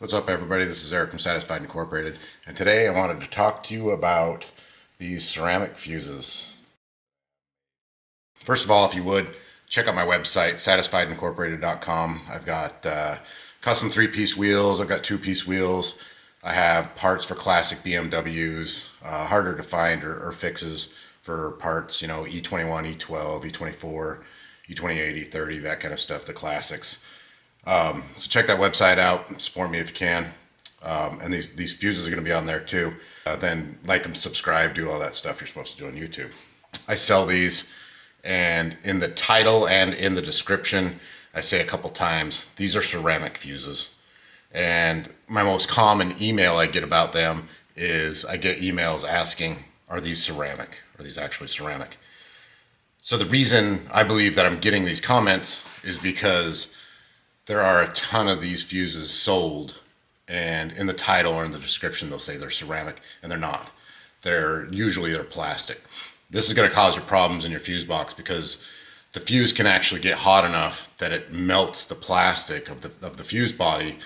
What's up, everybody? This is Eric from Satisfied Incorporated, and today I wanted to talk to you about these ceramic fuses. First of all, if you would, check out my website, satisfiedincorporated.com. I've got custom 3-piece wheels, I've got 2-piece wheels, I have parts for classic BMWs, harder to find or fixes for parts, you know, E21, E12, E24, E28, E30, that kind of stuff, the classics. So check that website out, support me if you can. And these fuses are going to be on there too. Then like and subscribe, do all that stuff you're supposed to do on YouTube. I sell these, and in the title and in the description, I say a couple times, these are ceramic fuses. And my most common email I get about them is I get emails asking, are these ceramic? Are these actually ceramic? So the reason I believe that I'm getting these comments is because there are a ton of these fuses sold, and in the title or in the description they'll say they're ceramic, and they're not. They're plastic. This is going to cause you problems in your fuse box because the fuse can actually get hot enough that it melts the plastic of the fuse body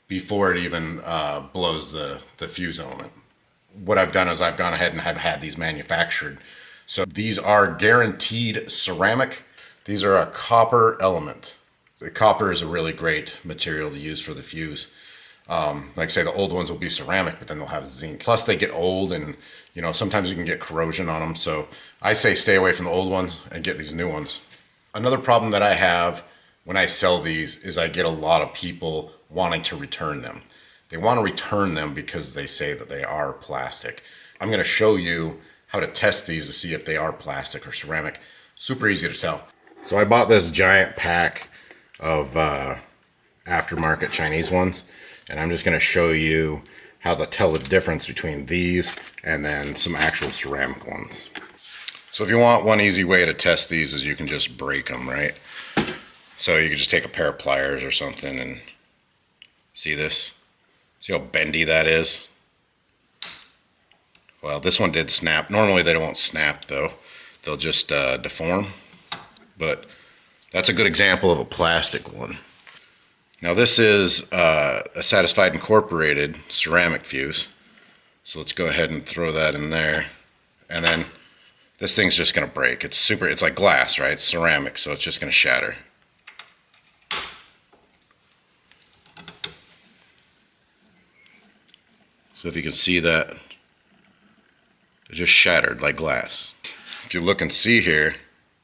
before it even blows the fuse element. What I've done is I've gone ahead and have had these manufactured. So these are guaranteed ceramic. These are a copper element. The copper is a really great material to use for the fuse. Like I say, the old ones will be ceramic, but then they'll have zinc. Plus they get old, and you know, sometimes you can get corrosion on them. So I say stay away from the old ones and get these new ones. Another problem that I have when I sell these is I get a lot of people wanting to return them. They want to return them because they say that they are plastic. I'm going to show you how to test these to see if they are plastic or ceramic. Super easy to tell. So I bought this giant pack of aftermarket Chinese ones, and I'm just going to show you how to tell the difference between these and then some actual ceramic ones. So if you want, one easy way to test these is you can just break them, right? So you can just take a pair of pliers or something and see this? See how bendy that is? Well, this one did snap. Normally they won't snap though. They'll just deform, but that's a good example of a plastic one. Now this is a Satisfied Incorporated ceramic fuse. So let's go ahead and throw that in there. And then this thing's just gonna break. It's like glass, right? It's ceramic, so it's just gonna shatter. So if you can see that, it just shattered like glass. If you look and see here,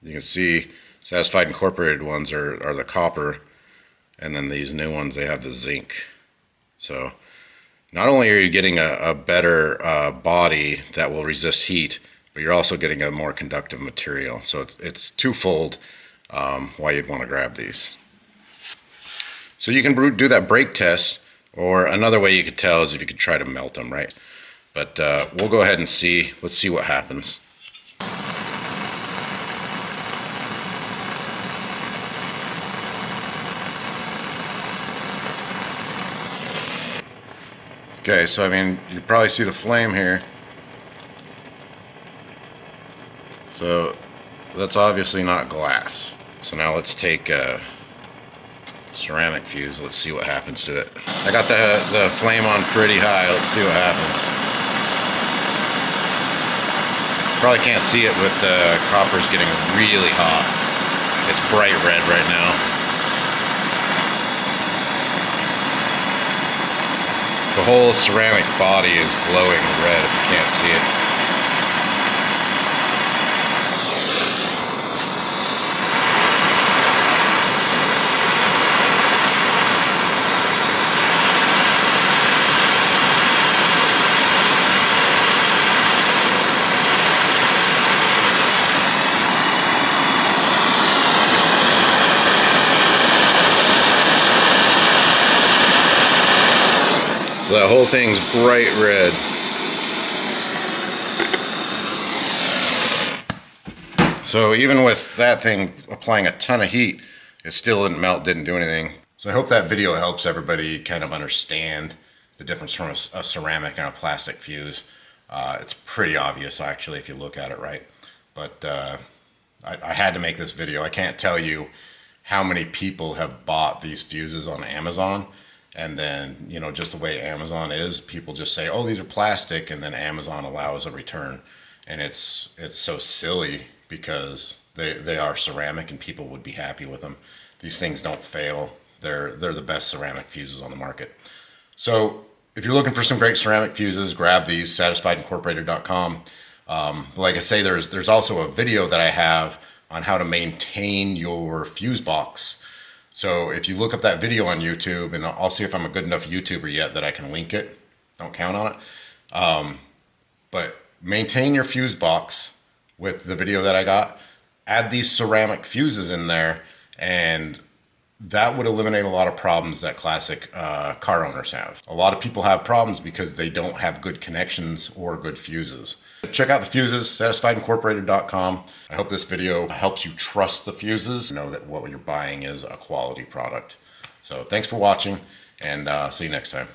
you can see Satisfied Incorporated ones are the copper, and then these new ones, they have the zinc. So not only are you getting a better body that will resist heat, but you're also getting a more conductive material. So it's twofold why you'd want to grab these. So you can do that break test, or another way you could tell is if you could try to melt them, right? But we'll go ahead and see. Let's see what happens. Okay, so I mean, you probably see the flame here. So that's obviously not glass. So now let's take a ceramic fuse. Let's see what happens to it. I got the flame on pretty high. Let's see what happens. Probably can't see it, but the copper's getting really hot. It's bright red right now. The whole ceramic body is glowing red if you can't see it. So that whole thing's bright red. So even with that thing applying a ton of heat, it still didn't melt, didn't do anything. So I hope that video helps everybody kind of understand the difference from a ceramic and a plastic fuse. It's pretty obvious actually if you look at it right. But I had to make this video. I can't tell you how many people have bought these fuses on Amazon And then, you know, just the way Amazon is, people just say, oh, these are plastic, and then Amazon allows a return. And it's so silly because they are ceramic and people would be happy with them. These things don't fail. They're the best ceramic fuses on the market. So if you're looking for some great ceramic fuses, grab these, satisfiedincorporated.com. Like I say, there's also a video that I have on how to maintain your fuse box. So if you look up that video on YouTube, and I'll see if I'm a good enough YouTuber yet that I can link it. Don't count on it. But maintain your fuse box with the video that I got. Add these ceramic fuses in there, and that would eliminate a lot of problems that classic car owners have. A lot of people have problems because they don't have good connections or good fuses. Check out the fuses, satisfiedincorporated.com. I hope this video helps you trust the fuses. Know that what you're buying is a quality product. So thanks for watching, and see you next time.